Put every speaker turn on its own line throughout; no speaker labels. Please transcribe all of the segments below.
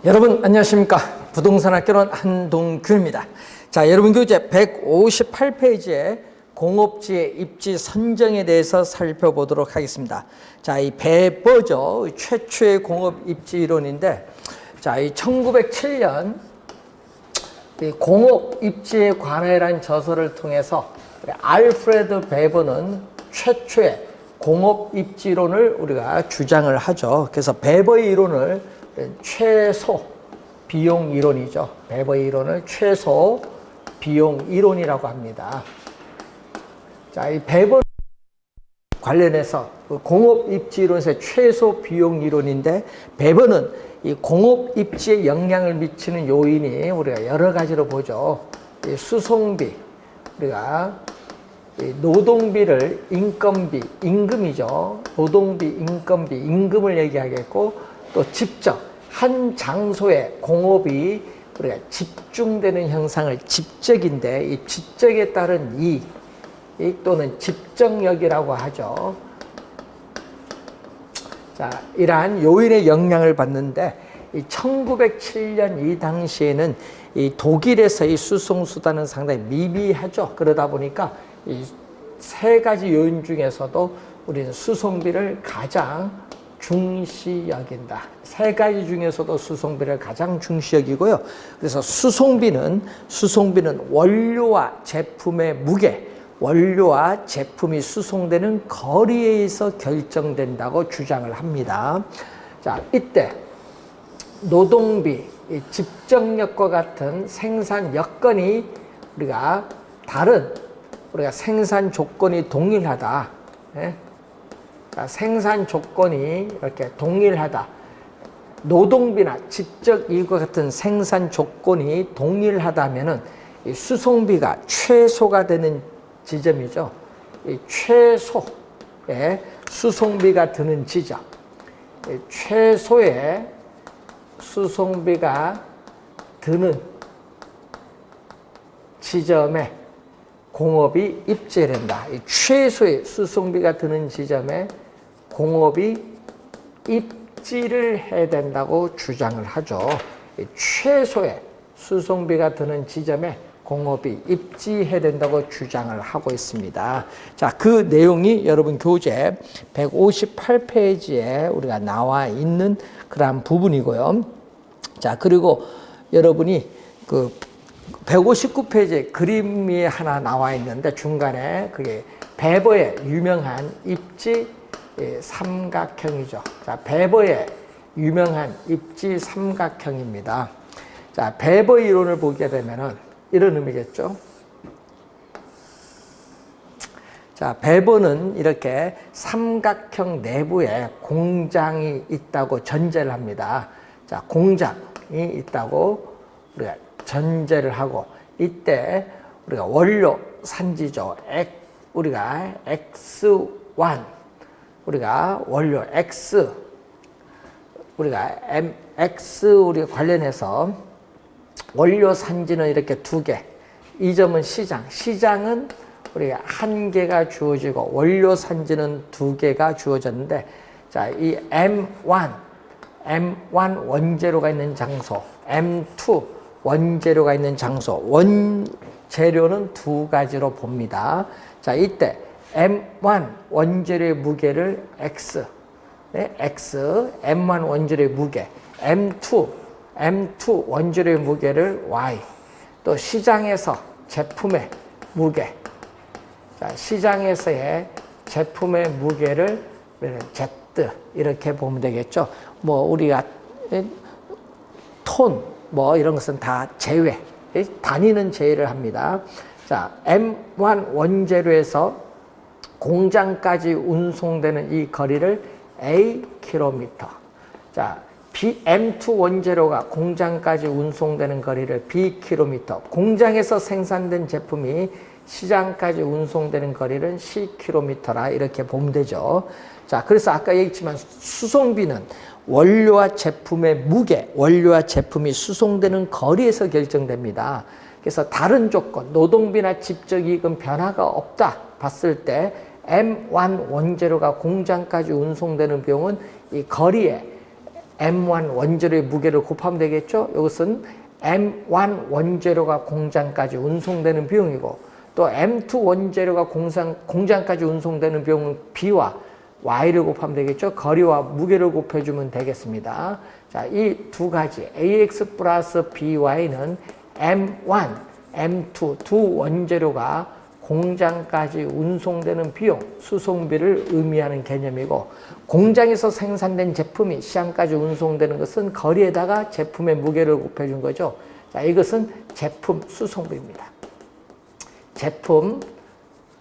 여러분 안녕하십니까. 부동산학개론 한동규입니다. 자, 여러분 교재 158페이지에 공업지의 입지 선정에 대해서 살펴보도록 하겠습니다. 자, 이 베버죠. 최초의 공업 입지 이론인데, 자, 이 1907년 이 공업 입지에 관해란 저서를 통해서 알프레드 베버는 최초의 공업 입지 이론을 우리가 주장을 하죠. 그래서 베버의 이론을 최소 비용 이론이죠. 베버의 이론을 최소 비용 이론이라고 합니다. 자, 이 베버 관련해서 공업 입지 이론에서 최소 비용 이론인데, 베버는 이 공업 입지에 영향을 미치는 요인이 우리가 여러 가지로 보죠. 이 수송비, 우리가 노동비를 인건비, 임금이죠. 노동비, 인건비, 임금을 얘기하겠고, 또 집적, 한 장소에 공업이 우리가 집중되는 현상을 집적인데, 이 집적에 따른 이익 또는 집정력이라고 하죠. 자, 이러한 요인의 영향을 받는데, 이 1907년 이 당시에는 이 독일에서 이 수송수단은 상당히 미비하죠. 그러다 보니까 이 세 가지 요인 중에서도 우리는 수송비를 가장 중시 여긴다. 세 가지 중에서도 수송비를 가장 중시 여기고요. 그래서 수송비는 원료와 제품의 무게, 원료와 제품이 수송되는 거리에 의해서 결정된다고 주장을 합니다. 자, 이때 노동비, 집정력과 같은 생산 여건이 우리가 생산 조건이 동일하다. 예? 생산 조건이 이렇게 동일하다. 노동비나 집적 이익과 같은 생산 조건이 동일하다면은 이 수송비가 최소가 되는 지점이죠. 이 최소의 수송비가 드는 지점. 최소의 수송비가 드는 지점에 공업이 입지된다. 최소의 수송비가 드는 지점에 공업이 입지를 해야 된다고 주장을 하죠. 최소의 수송비가 드는 지점에 공업이 입지해야 된다고 주장을 하고 있습니다. 자, 그 내용이 여러분 교재 158페이지에 우리가 나와 있는 그러한 부분이고요. 자, 그리고 여러분이 그 159페이지에 그림이 하나 나와 있는데, 중간에 그게 베버의 유명한 입지 삼각형이죠. 자, 베버의 유명한 입지 삼각형입니다. 자, 베버 이론을 보게 되면은 이런 의미겠죠. 자, 베버는 이렇게 삼각형 내부에 공장이 있다고 전제를 합니다. 자, 공장이 있다고 우리가 전제를 하고, 이때 우리가 원료 산지죠. 우리가 X1, 우리가 원료 X, 우리가 MX 우리가 관련해서 원료 산지는 이렇게 두 개. 이 점은 시장은 우리가 한 개가 주어지고 원료 산지는 두 개가 주어졌는데, 자, 이 M1 원재료가 있는 장소, M2 원재료가 있는 장소, 원재료는 두 가지로 봅니다. 자, 이때 M1 원재료의 무게를 X, 네, X, M1 원재료의 무게, M2 원재료의 무게를 Y, 또 시장에서 제품의 무게, 자, 시장에서의 제품의 무게를 Z, 이렇게 보면 되겠죠. 뭐 우리가 톤, 뭐 이런 것은 다 제외, 단위는 제외를 합니다. 자, M1 원재료에서 공장까지 운송되는 이 거리를 A 킬로미터. 자, M2 원재료가 공장까지 운송되는 거리를 B 킬로미터. 공장에서 생산된 제품이 시장까지 운송되는 거리는 C 킬로미터라, 이렇게 보면 되죠. 자, 그래서 아까 얘기했지만 수송비는 원료와 제품의 무게, 원료와 제품이 수송되는 거리에서 결정됩니다. 그래서 다른 조건, 노동비나 집적 이익은 변화가 없다 봤을 때 M1 원재료가 공장까지 운송되는 비용은 이 거리에 M1 원재료의 무게를 곱하면 되겠죠. 이것은 M1 원재료가 공장까지 운송되는 비용이고, 또 M2 원재료가 공장까지 운송되는 비용은 B와 Y를 곱하면 되겠죠. 거리와 무게를 곱해주면 되겠습니다. 자, 이 두 가지 AX 플러스 BY는 M1, M2 두 원재료가 공장까지 운송되는 비용, 수송비를 의미하는 개념이고, 공장에서 생산된 제품이 시장까지 운송되는 것은 거리에다가 제품의 무게를 곱해준 거죠. 자, 이것은 제품 수송비입니다. 제품,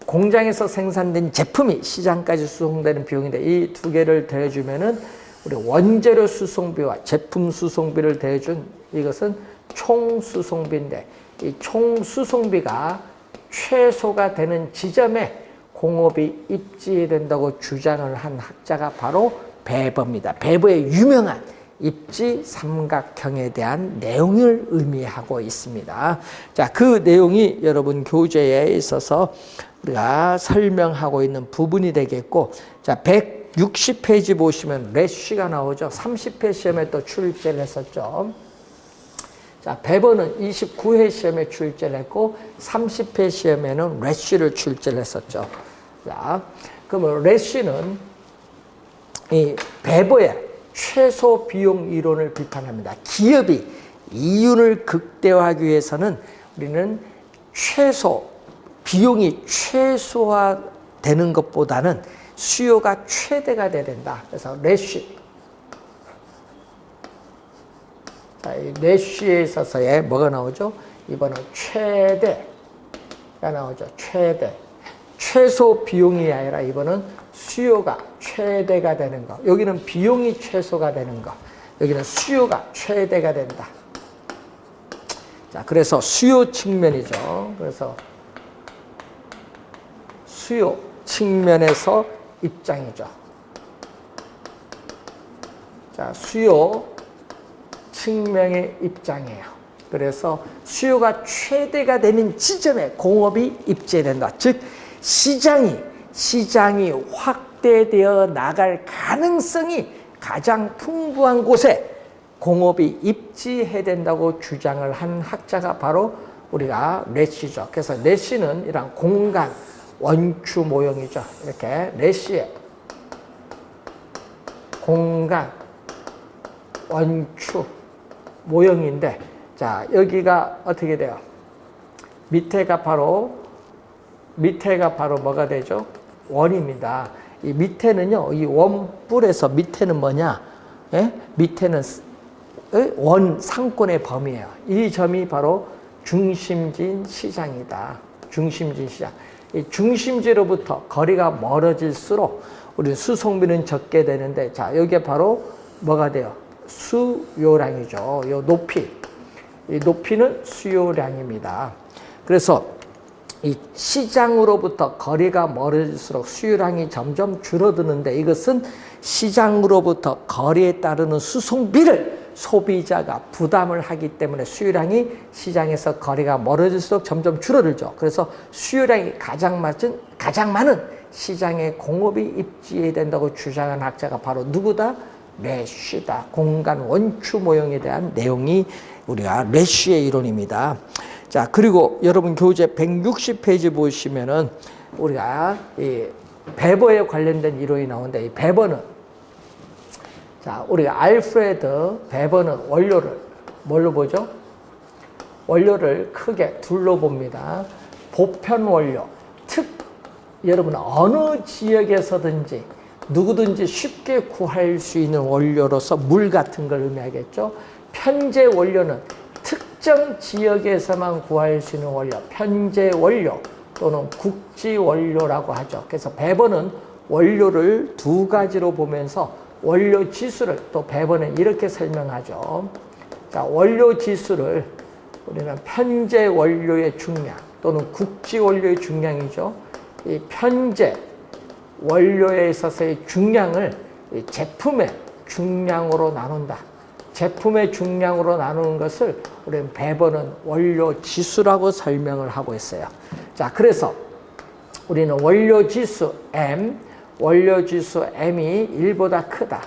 공장에서 생산된 제품이 시장까지 수송되는 비용인데, 이 두 개를 더해주면은 우리 원재료 수송비와 제품 수송비를 더해준 이것은 총 수송비인데, 이 총 수송비가 최소가 되는 지점에 공업이 입지해야 된다고 주장을 한 학자가 바로 베버입니다. 베버의 유명한 입지 삼각형에 대한 내용을 의미하고 있습니다. 자, 그 내용이 여러분 교재에 있어서 우리가 설명하고 있는 부분이 되겠고, 자, 160페이지 보시면 래쉬가 나오죠. 30회 시험에 또 출제를 했었죠. 자, 베버는 29회 시험에 출제를 했고 30회 시험에는 래쉬를 출제를 했었죠. 자, 그러면 래쉬는 이 베버의 최소 비용 이론을 비판합니다. 기업이 이윤을 극대화하기 위해서는 우리는 비용이 최소화되는 것보다는 수요가 최대가 돼야 된다. 그래서 래쉬. 자, 이 래쉬에 있어서의 뭐가 나오죠? 이번은 최대가 나오죠. 최대. 최소 비용이 아니라 이번은 수요가 최대가 되는 거. 여기는 비용이 최소가 되는 거. 여기는 수요가 최대가 된다. 자, 그래서 수요 측면이죠. 그래서 수요 측면에서 입장이죠. 자, 수요 측면의 입장이에요. 그래서 수요가 최대가 되는 지점에 공업이 입지해야 된다. 즉 시장이 확대되어 나갈 가능성이 가장 풍부한 곳에 공업이 입지해야 된다고 주장을 한 학자가 바로 우리가 래쉬죠. 그래서 래쉬는 이런 공간 원추 모형이죠. 이렇게 래쉬의 공간 원추 모형인데, 자, 여기가 어떻게 돼요? 밑에가 바로 뭐가 되죠? 원입니다. 이 밑에는요, 이 원뿔에서 밑에는 뭐냐? 예? 밑에는 원 상권의 범위예요. 이 점이 바로 중심지인 시장이다. 중심지 시장. 이 중심지로부터 거리가 멀어질수록 우리 수송비는 적게 되는데, 자, 여기에 바로 뭐가 돼요? 수요량이죠. 요 높이. 이 높이는 수요량입니다. 그래서 이 시장으로부터 거리가 멀어질수록 수요량이 점점 줄어드는데, 이것은 시장으로부터 거리에 따르는 수송비를 소비자가 부담을 하기 때문에 수요량이 시장에서 거리가 멀어질수록 점점 줄어들죠. 그래서 수요량이 가장 많은 시장에 공업이 입지해야 된다고 주장한 학자가 바로 누구다? 래쉬다. 공간 원추 모형에 대한 내용이 우리가 래쉬의 이론입니다. 자, 그리고 여러분 교재 160페이지 보시면은 우리가 이 베버에 관련된 이론이 나오는데, 이 베버는, 자, 우리가 알프레드 베버는 원료를 뭘로 보죠? 원료를 크게 둘로 봅니다. 보편 원료, 여러분 어느 지역에서든지 누구든지 쉽게 구할 수 있는 원료로서 물 같은 걸 의미하겠죠. 편제 원료는 특정 지역에서만 구할 수 있는 원료, 편제 원료 또는 국지 원료라고 하죠. 그래서 베버는 원료를 두 가지로 보면서 원료 지수를 또 베버는 이렇게 설명하죠. 자, 원료 지수를 우리는 편제 원료의 중량 또는 국지 원료의 중량이죠. 이 편제 원료에 있어서의 중량을 제품의 중량으로 나눈다. 제품의 중량으로 나누는 것을 우리는 베버는 원료 지수라고 설명을 하고 있어요. 자, 그래서 우리는 원료 지수 M, 원료 지수 M이 1보다 크다.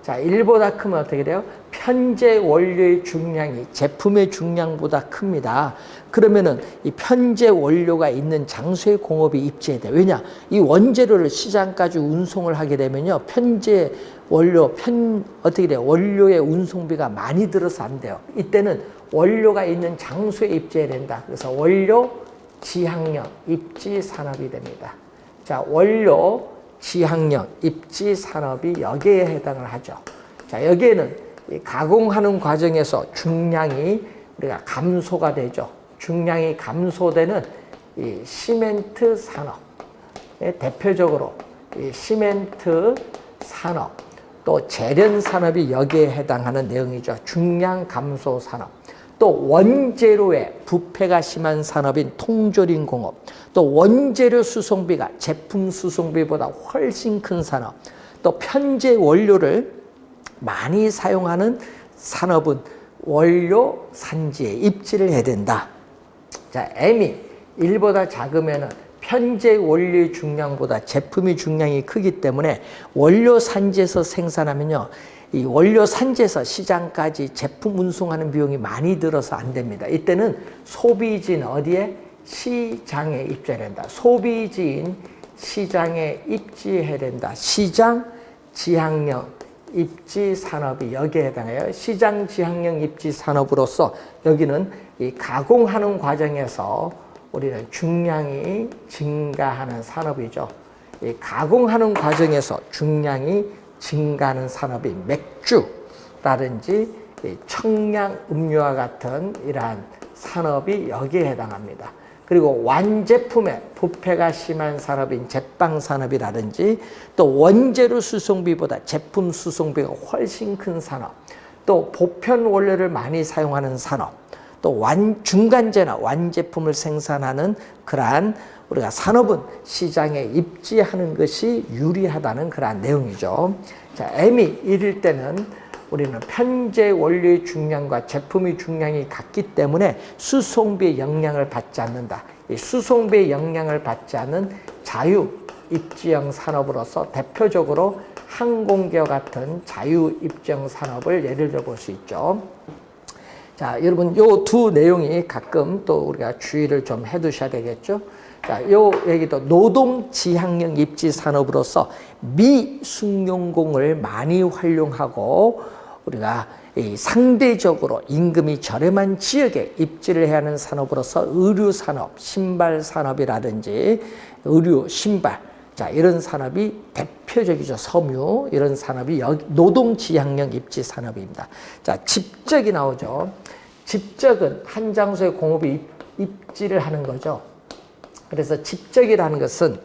자, 1보다 크면 어떻게 돼요? 편제 원료의 중량이 제품의 중량보다 큽니다. 그러면은 이 편제 원료가 있는 장소에 공업이 입지해야 돼요. 왜냐? 이 원재료를 시장까지 운송을 하게 되면요. 편제 원료, 어떻게 돼요? 원료의 운송비가 많이 들어서 안 돼요. 이때는 원료가 있는 장소에 입지해야 된다. 그래서 원료, 지향령, 입지 산업이 됩니다. 자, 원료, 지향령, 입지 산업이 여기에 해당을 하죠. 자, 여기에는 이 가공하는 과정에서 중량이 우리가 감소가 되죠. 중량이 감소되는 이 시멘트 산업, 대표적으로 이 시멘트 산업, 또 재련 산업이 여기에 해당하는 내용이죠. 중량 감소 산업. 또 원재료의 부패가 심한 산업인 통조림 공업, 또 원재료 수송비가 제품 수송비보다 훨씬 큰 산업, 또 편제 원료를 많이 사용하는 산업은 원료 산지에 입지를 해야 된다. 자, M이 1보다 작으면은 편제 원료의 중량보다 제품의 중량이 크기 때문에 원료 산지에서 생산하면요, 이 원료 산지에서 시장까지 제품 운송하는 비용이 많이 들어서 안 됩니다. 이때는 소비지인 어디에? 시장에 입지해야 된다. 소비지인 시장에 입지해야 된다. 시장, 지향령, 입지 산업이 여기에 해당해요. 시장, 지향령, 입지 산업으로서 여기는 이 가공하는 과정에서 우리는 중량이 증가하는 산업이죠. 이 가공하는 과정에서 중량이 증가하는 산업이 맥주라든지 청량 음료와 같은 이러한 산업이 여기에 해당합니다. 그리고 완제품의 부패가 심한 산업인 제빵 산업이라든지 또 원재료 수송비보다 제품 수송비가 훨씬 큰 산업, 또 보편 원료를 많이 사용하는 산업, 또 중간재나 완제품을 생산하는 그러한 우리가 산업은 시장에 입지하는 것이 유리하다는 그러한 내용이죠. 자, M이 1일 때는 우리는 편제 원료의 중량과 제품의 중량이 같기 때문에 수송비의 영향을 받지 않는다. 이 수송비의 영향을 받지 않는 자유 입지형 산업으로서 대표적으로 항공기와 같은 자유 입지형 산업을 예를 들어 볼 수 있죠. 자, 여러분 요 두 내용이 가끔 또 우리가 주의를 좀 해두셔야 되겠죠. 자, 요 얘기도 노동 지향형 입지 산업으로서 미숙련공을 많이 활용하고 우리가 이 상대적으로 임금이 저렴한 지역에 입지를 해야 하는 산업으로서 의류 산업, 신발 산업이라든지 의류, 신발, 자, 이런 산업이 대표적이죠. 섬유, 이런 산업이 노동 지향형 입지 산업입니다. 자, 집적이 나오죠. 집적은 한 장소에 공업이 입지를 하는 거죠. 그래서 집적이라는 것은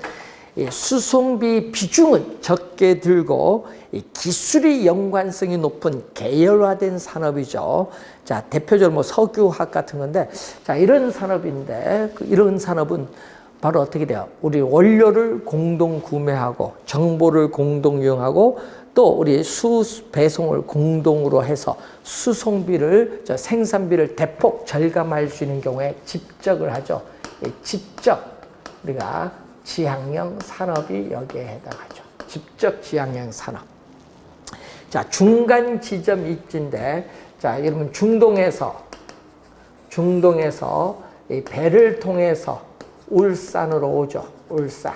이 수송비 비중은 적게 들고 이 기술의 연관성이 높은 계열화된 산업이죠. 자, 대표적으로 뭐 석유화학 같은 건데, 자, 이런 산업인데, 이런 산업은 바로 어떻게 돼요? 우리 원료를 공동 구매하고, 정보를 공동 이용하고, 또 우리 배송을 공동으로 해서 수송비를, 생산비를 대폭 절감할 수 있는 경우에 집적을 하죠. 집적, 우리가 지향형 산업이 여기에 해당하죠. 집적 지향형 산업. 자, 중간 지점 입지인데, 자, 여러분 중동에서 이 배를 통해서 울산으로 오죠. 울산.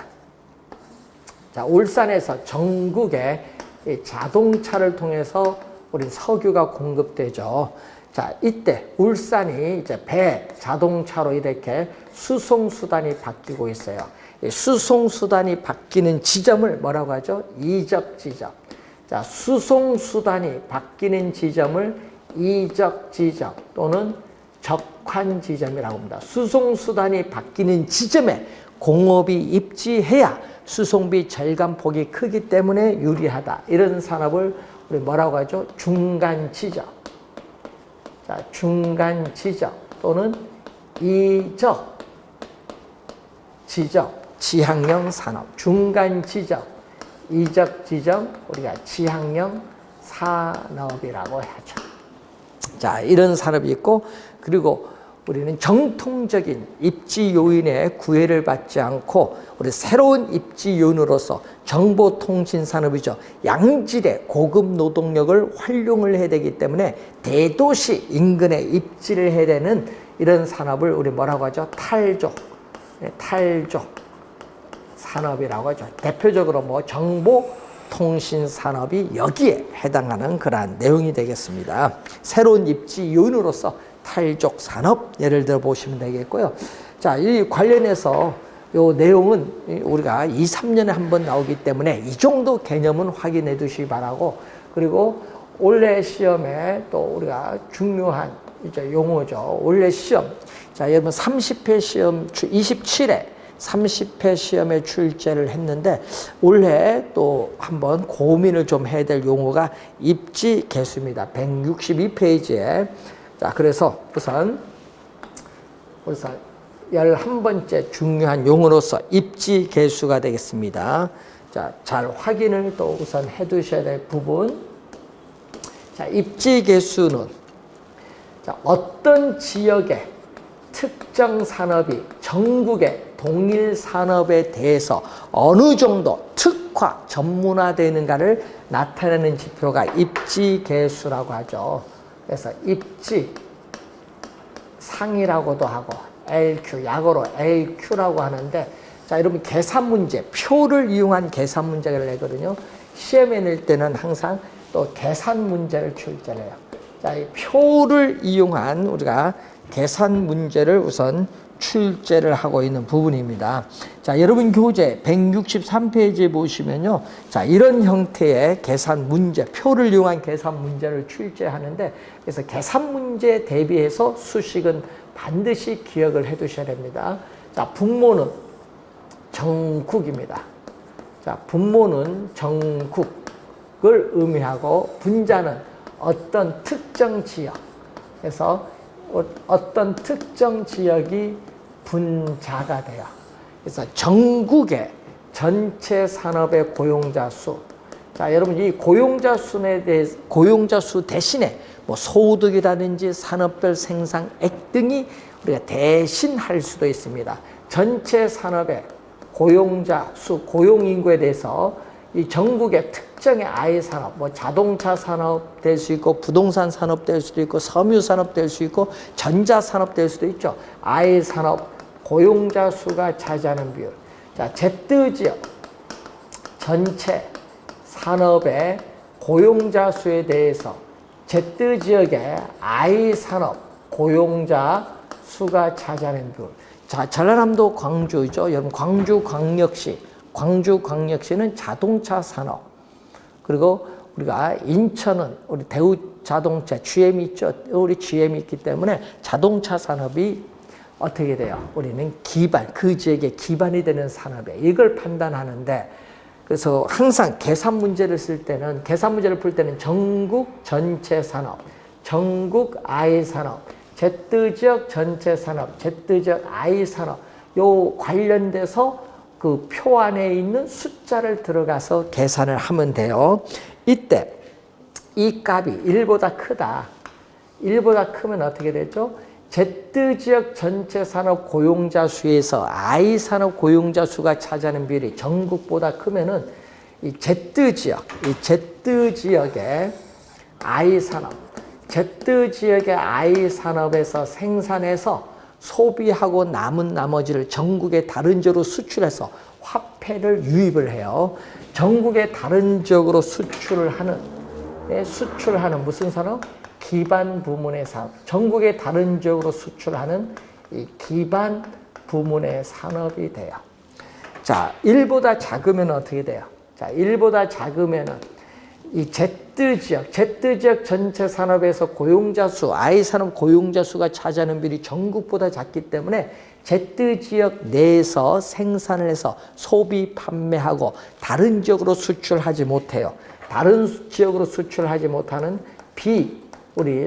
자, 울산에서 전국에 이 자동차를 통해서 우리 석유가 공급되죠. 자, 이때 울산이 이제 배, 자동차로 이렇게 수송수단이 바뀌고 있어요. 이 수송수단이 바뀌는 지점을 뭐라고 하죠? 이적 지점. 자, 수송수단이 바뀌는 지점을 이적 지점 또는 적환 지점이라고 합니다. 수송수단이 바뀌는 지점에 공업이 입지해야 수송비 절감폭이 크기 때문에 유리하다. 이런 산업을 우리 뭐라고 하죠? 중간 지점. 자, 중간 지점 또는 이적 지점, 지향형 산업. 중간 지점, 이적 지점, 우리가 지향형 산업이라고 하죠. 자, 이런 산업이 있고, 그리고 우리는 정통적인 입지 요인의 구애를 받지 않고 우리 새로운 입지 요인으로서 정보통신 산업이죠. 양질의 고급 노동력을 활용을 해야 되기 때문에 대도시 인근에 입지를 해야 되는 이런 산업을 우리 뭐라고 하죠? 탈조 산업이라고 하죠. 대표적으로 뭐 정보통신 산업이 여기에 해당하는 그러한 내용이 되겠습니다. 새로운 입지 요인으로서 탈족 산업 예를 들어 보시면 되겠고요. 자, 이 관련해서 요 내용은 우리가 2, 3년에 한 번 나오기 때문에 이 정도 개념은 확인해 두시기 바라고, 그리고 올해 시험에 또 우리가 중요한 이제 용어죠. 올해 시험. 자, 여러분 30회 시험 27회 30회 시험에 출제를 했는데 올해 또 한번 고민을 좀 해야 될 용어가 입지 개수입니다. 162페이지에. 자, 그래서 우선 11번째 중요한 용어로서 입지 개수가 되겠습니다. 자, 잘 확인을 또 우선 해 두셔야 될 부분. 자, 입지 개수는 자, 어떤 지역의 특정 산업이 전국의 동일 산업에 대해서 어느 정도 특화, 전문화되는가를 나타내는 지표가 입지 개수라고 하죠. 그래서 입지 상이라고도 하고 LQ, 약어로 LQ라고 하는데, 자, 여러분 계산 문제, 표를 이용한 계산 문제를 내거든요. 시험에 낼 때는 항상 또 계산 문제를 출제를 해요. 자, 이 표를 이용한 우리가 계산 문제를 우선 출제를 하고 있는 부분입니다. 자, 여러분 교재 163페이지에 보시면요. 자, 이런 형태의 계산 문제, 표를 이용한 계산 문제를 출제하는데, 그래서 계산 문제에 대비해서 수식은 반드시 기억을 해 두셔야 됩니다. 자, 분모는 전국입니다. 자, 분모는 전국을 의미하고 분자는 어떤 특정 지역. 그래서 어떤 특정 지역이 분자가 돼요. 그래서 전국의 전체 산업의 고용자 수. 자, 여러분 이 고용자 수에 대해서 고용자 수 대신에 뭐 소득이라든지 산업별 생산액 등이 우리가 대신할 수도 있습니다. 전체 산업의 고용자 수, 고용 인구에 대해서 이 전국의 특정의 I 산업, 뭐 자동차 산업 될 수 있고, 부동산 산업 될 수도 있고, 섬유 산업 될 수 있고, 전자 산업 될 수도 있죠. I 산업 고용자 수가 차지하는 비율. 자, Z 지역 전체 산업의 고용자 수에 대해서 Z 지역의 I 산업 고용자 수가 차지하는 비율. 자, 전라남도 광주죠. 여러분 광주광역시는 자동차 산업. 그리고 우리가 인천은 우리 대우자동차 GM 있죠. 우리 GM이 있기 때문에 자동차 산업이 어떻게 돼요? 우리는 기반, 그 지역의 기반이 되는 산업이에요. 이걸 판단하는데, 그래서 항상 계산 문제를 쓸 때는, 계산 문제를 풀 때는 전국 전체 산업, 전국 I 산업, Z지역 전체 산업, Z지역 I 산업, 요 관련돼서 그 표 안에 있는 숫자를 들어가서 계산을 하면 돼요. 이때 이 값이 1보다 크다. 1보다 크면 어떻게 되죠? Z지역 전체 산업 고용자 수에서 I 산업 고용자 수가 차지하는 비율이 전국보다 크면은 이 Z지역의 I 산업, Z지역의 I 산업에서 생산해서 소비하고 남은 나머지를 전국의 다른 지역으로 수출해서 화폐를 유입을 해요. 전국의 다른 지역으로 수출하는 무슨 산업? 기반 부문의 산업. 전국의 다른 지역으로 수출하는 이 기반 부문의 산업이 돼요. 자, 1보다 작으면 어떻게 돼요? 자, 1보다 작으면은 이 Z지역 전체 산업에서 고용자 수, I 산업 고용자 수가 차지하는 비율이 전국보다 작기 때문에 Z지역 내에서 생산을 해서 소비, 판매하고 다른 지역으로 수출하지 못해요. 다른 지역으로 수출하지 못하는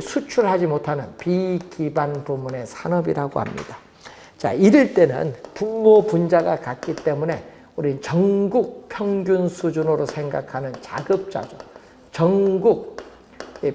수출하지 못하는 비기반 부문의 산업이라고 합니다. 자, 이럴 때는 분모 분자가 같기 때문에 우리 전국 평균 수준으로 생각하는 자급자족, 전국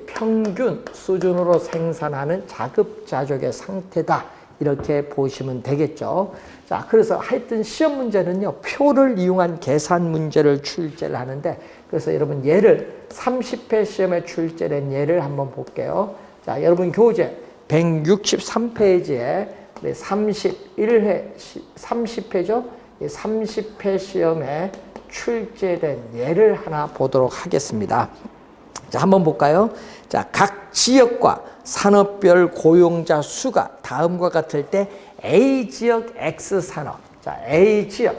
평균 수준으로 생산하는 자급자족의 상태다. 이렇게 보시면 되겠죠. 자, 그래서 하여튼 시험 문제는요, 표를 이용한 계산 문제를 출제를 하는데, 그래서 여러분 예를 30회 시험에 출제된 예를 한번 볼게요. 자, 여러분 교재 163페이지에 30회죠. 30회 시험에 출제된 예를 하나 보도록 하겠습니다. 자, 한번 볼까요? 자, 각 지역과 산업별 고용자 수가 다음과 같을 때 A 지역 X 산업. 자, A 지역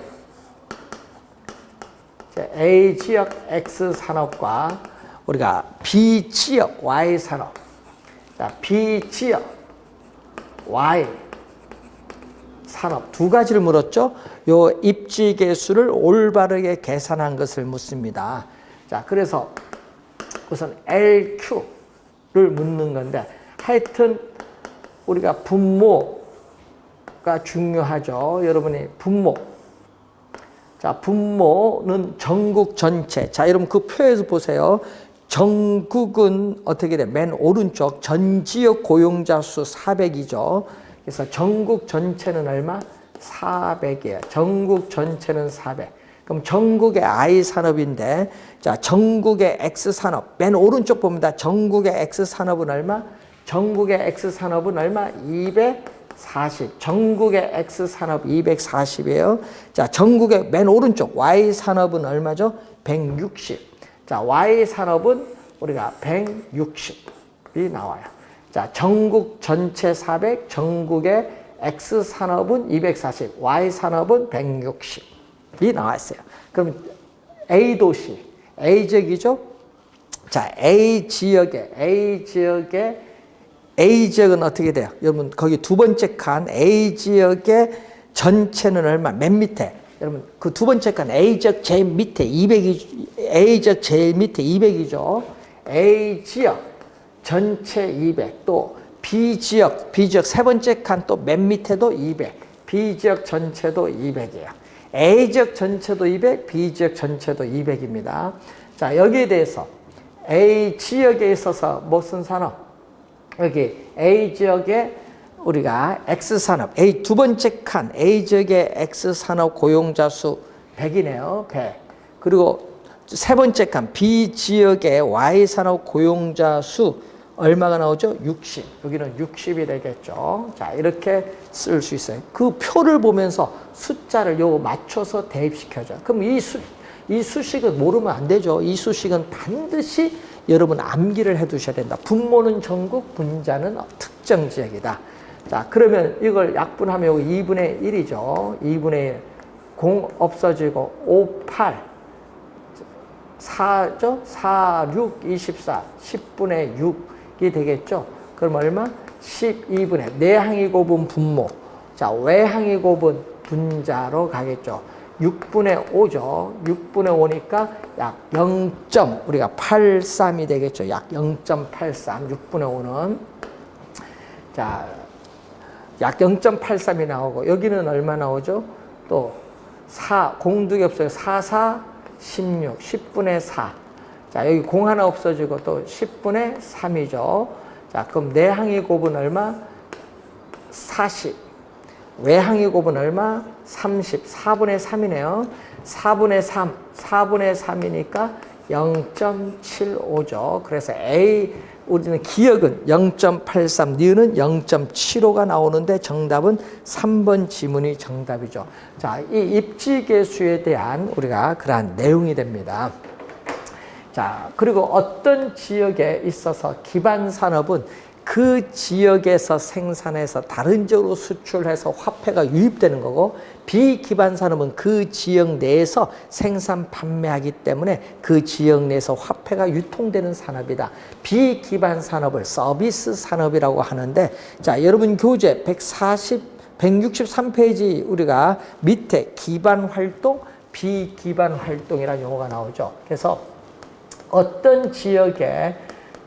X 산업과 우리가 B 지역 Y 산업. 자, B 지역 Y 산업 두 가지를 물었죠. 요 입지 계수를 올바르게 계산한 것을 묻습니다. 자, 그래서 우선 LQ를 묻는 건데, 하여튼 우리가 분모가 중요하죠. 여러분이 분모. 자, 분모는 전국 전체. 자, 여러분 그 표에서 보세요. 전국은 어떻게 돼? 맨 오른쪽 전 지역 고용자 수 400이죠. 그래서 전국 전체는 얼마? 400이에요. 전국 전체는 400. 그럼 전국의 I 산업인데, 자, 전국의 X 산업. 맨 오른쪽 봅니다. 전국의 X 산업은 얼마? 전국의 X 산업은 얼마? 240. 전국의 X 산업 240이에요. 자, 전국의 맨 오른쪽 Y 산업은 얼마죠? 160. 자, Y 산업은 우리가 160이 나와요. 자, 전국 전체 400, 전국의 X 산업은 240, Y 산업은 160이 나와 있어요. 그럼 A 도시, A 지역이죠? 자, A 지역은 어떻게 돼요? 여러분, 거기 두 번째 칸 A 지역의 전체는 얼마? 맨 밑에. 여러분, 그 두 번째 칸 A 지역 제일 밑에 200이, A 지역 제일 밑에 200이죠. A 지역 전체 200, 또 B 지역 세 번째 칸 또 맨 밑에도 200, B 지역 전체도 200이에요. A 지역 전체도 200, B 지역 전체도 200입니다. 자, 여기에 대해서 A 지역에 있어서 무슨 산업? 여기 A 지역에 우리가 X산업, A 두 번째 칸 A 지역의 X산업 고용자 수 100이네요. 100. 그리고 세 번째 칸 B 지역의 Y산업 고용자 수 얼마가 나오죠? 60. 여기는 60이 되겠죠. 자, 이렇게 쓸 수 있어요. 그 표를 보면서 숫자를 요거 맞춰서 대입시켜줘. 그럼 이 수식은 모르면 안 되죠. 이 수식은 반드시 여러분 암기를 해 두셔야 된다. 분모는 전국, 분자는 특정 지역이다. 자, 그러면 이걸 약분하면 여기 2분의 1이죠. 2분의 1. 0 없어지고 5, 8. 4죠? 4, 6, 24. 10분의 6이 되겠죠. 그럼 얼마? 12분의 내항이 곱은 분모. 자, 외항이 곱은 분자로 가겠죠. 6분의 5죠. 6분의 5니까 약 0. 우리가 83이 되겠죠. 약 0.83. 6분의 5는. 자, 약 0.83이 나오고, 여기는 얼마 나오죠? 또 4, 공두개 없어요. 4, 4, 16, 10분의 4. 자, 여기 공 하나 없어지고 또 10분의 3이죠. 자, 그럼 내항이 곱은 얼마? 40. 외항이 곱은 얼마? 30. 4분의 3이네요. 4분의 3. 4분의 3이니까 0.75죠. 그래서 A, 우리는 기억은 0.83, 니은은 0.75가 나오는데 정답은 3번 지문이 정답이죠. 자, 이 입지계수에 대한 우리가 그러한 내용이 됩니다. 자, 그리고 어떤 지역에 있어서 기반 산업은 그 지역에서 생산해서 다른 지역으로 수출해서 화폐가 유입되는 거고, 비기반 산업은 그 지역 내에서 생산 판매하기 때문에 그 지역 내에서 화폐가 유통되는 산업이다. 비기반 산업을 서비스 산업이라고 하는데, 자, 여러분 교재 163페이지 우리가 밑에 기반 활동, 비기반 활동이라는 용어가 나오죠. 그래서 어떤 지역에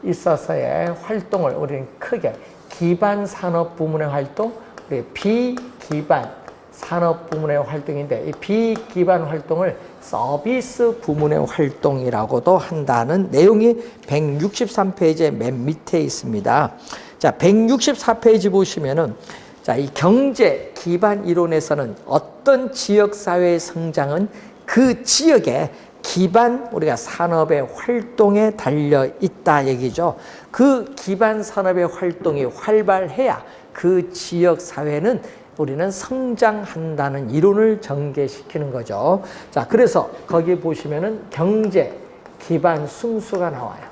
있어서의 활동을 우리는 크게 기반 산업 부문의 활동, 우리 비기반 산업 부문의 활동인데 이 비기반 활동을 서비스 부문의 활동이라고도 한다는 내용이 163페이지의 맨 밑에 있습니다. 자, 164페이지 보시면은 자, 이 경제 기반 이론에서는 어떤 지역 사회의 성장은 그 지역의 기반 우리가 산업의 활동에 달려 있다 얘기죠. 그 기반 산업의 활동이 활발해야 그 지역 사회는 우리는 성장한다는 이론을 전개시키는 거죠. 자, 그래서 거기 보시면은 경제 기반 승수가 나와요.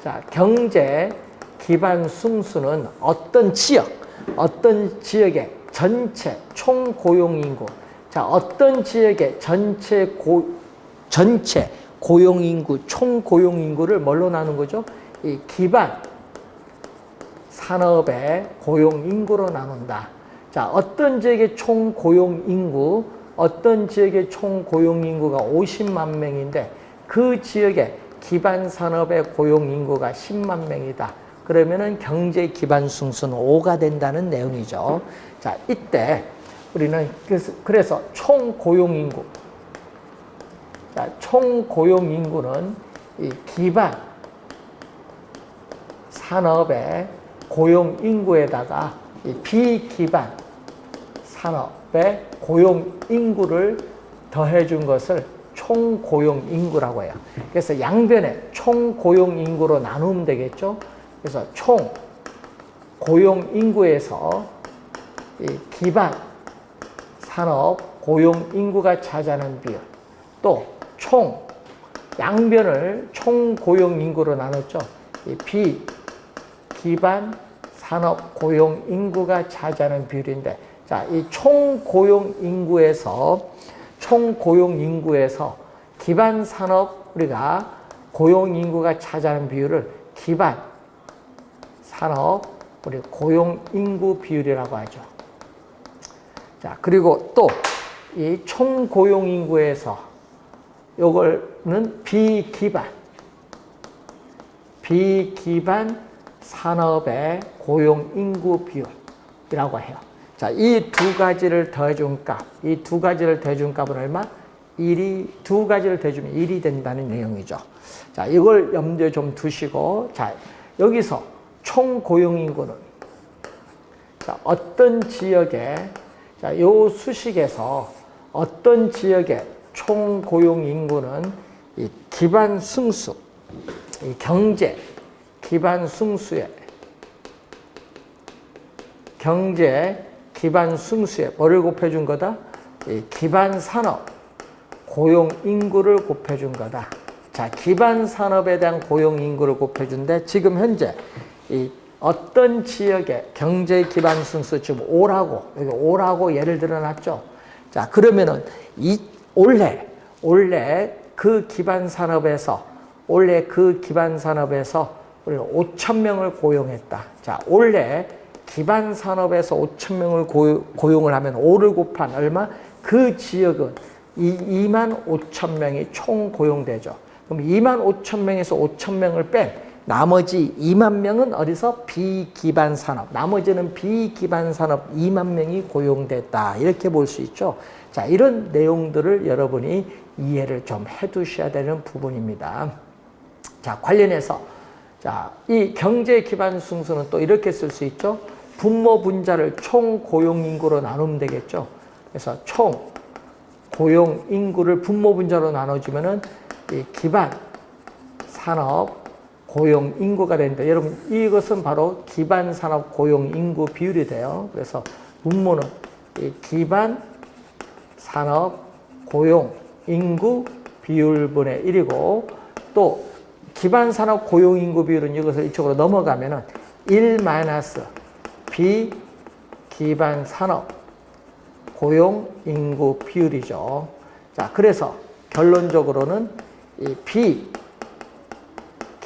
자, 경제 기반 승수는 어떤 지역의 전체 총 고용 인구. 자, 어떤 지역의 전체 고용 인구, 총 고용 인구를 뭘로 나눈 거죠? 이 기반 산업의 고용 인구로 나눈다. 자, 어떤 지역의 총 고용 인구가 50만 명인데 그 지역의 기반 산업의 고용 인구가 10만 명이다. 그러면은 경제 기반 승수는 5가 된다는 내용이죠. 자, 이때 우리는 그래서 총 고용 인구. 자, 총 고용 인구는 이 기반 산업의 고용 인구에다가 이 비기반 산업의 고용 인구를 더해준 것을 총 고용 인구라고 해요. 그래서 양변에 총 고용 인구로 나누면 되겠죠. 그래서 총 고용 인구에서 이 기반 산업 고용 인구가 차지하는 비율, 또 총 양변을 총 고용 인구로 나눴죠. 이 비기반 산업 고용 인구가 차지하는 비율인데, 자, 이 총 고용 인구에서 기반 산업 우리가 고용 인구가 차지하는 비율을 기반 산업 우리 고용 인구 비율이라고 하죠. 자, 그리고 또 이 총 고용 인구에서 요거는 비기반 산업의 고용 인구 비율이라고 해요. 자, 이 두 가지를 더해준 값은 얼마? 1이, 두 가지를 더해주면 1이 된다는 내용이죠. 자, 이걸 염두에 좀 두시고, 자, 여기서 총 고용 인구는, 자, 어떤 지역에, 자, 요 수식에서 어떤 지역의 총 고용 인구는 이 기반 승수, 이 경제 기반 승수에 뭐를 곱해준 거다? 이 기반 산업 고용 인구를 곱해준 거다. 자, 기반 산업에 대한 고용 인구를 곱해준데 지금 현재 이 어떤 지역의 경제 기반 승수 지금 5라고 여기 5라고 예를 들어놨죠. 자, 그러면은 이 올해 그 기반 산업에서 우리가 5,000명을 고용했다. 자, 올해 기반 산업에서 5,000명을 고용을 하면 5를 곱한 얼마? 그 지역은 25,000명이 총 고용되죠. 그럼 25,000명에서 5,000명을 뺀 나머지 2만 명은 어디서? 비기반 산업. 나머지는 비기반 산업 2만 명이 고용됐다. 이렇게 볼 수 있죠. 자, 이런 내용들을 여러분이 이해를 좀 해두셔야 되는 부분입니다. 자, 관련해서 자, 이 경제 기반 승수는 또 이렇게 쓸 수 있죠. 분모 분자를 총 고용 인구로 나누면 되겠죠. 그래서 총 고용 인구를 분모 분자로 나눠주면은 이 기반 산업 고용 인구가 된다. 여러분, 이것은 바로 기반 산업 고용 인구 비율이 돼요. 그래서 분모는 이 기반 산업 고용 인구 비율분의 1이고, 또 기반 산업 고용 인구 비율은 이것을 이쪽으로 넘어가면은 1 마이너스 비기반 산업 고용 인구 비율이죠. 자, 그래서 결론적으로는 이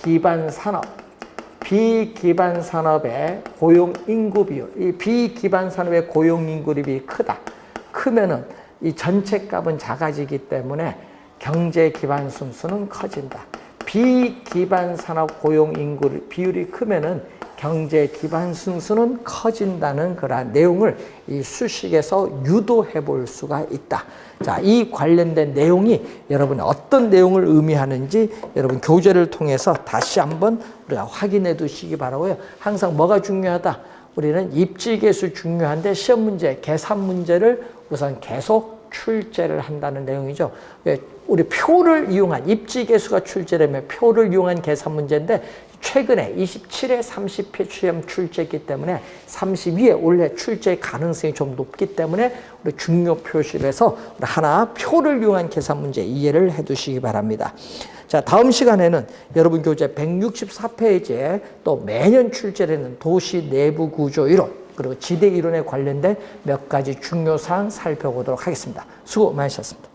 비기반 산업의 고용 인구 비율, 이 비기반 산업의 고용 인구 비율이 크면은 이 전체 값은 작아지기 때문에 경제 기반 승수는 커진다. 비기반 산업 고용 인구 비율이 크면은 경제 기반 승수는 커진다는 그러한 내용을 이 수식에서 유도해 볼 수가 있다. 자, 이 관련된 내용이 여러분 어떤 내용을 의미하는지 여러분 교재를 통해서 다시 한번 우리가 확인해 두시기 바라고요. 항상 뭐가 중요하다? 우리는 입지계수 중요한데 시험 문제, 계산 문제를 우선 계속 출제를 한다는 내용이죠. 우리 표를 이용한 입지계수가 출제되면 표를 이용한 계산 문제인데 최근에 27회 30회 시험 출제했기 때문에 32회 올해 출제 가능성이 좀 높기 때문에 우리 중요 표시에서 하나 표를 이용한 계산 문제 이해를 해 두시기 바랍니다. 자, 다음 시간에는 여러분 교재 164페이지에 또 매년 출제되는 도시 내부 구조 이론 그리고 지대 이론에 관련된 몇 가지 중요 사항 살펴보도록 하겠습니다. 수고 많으셨습니다.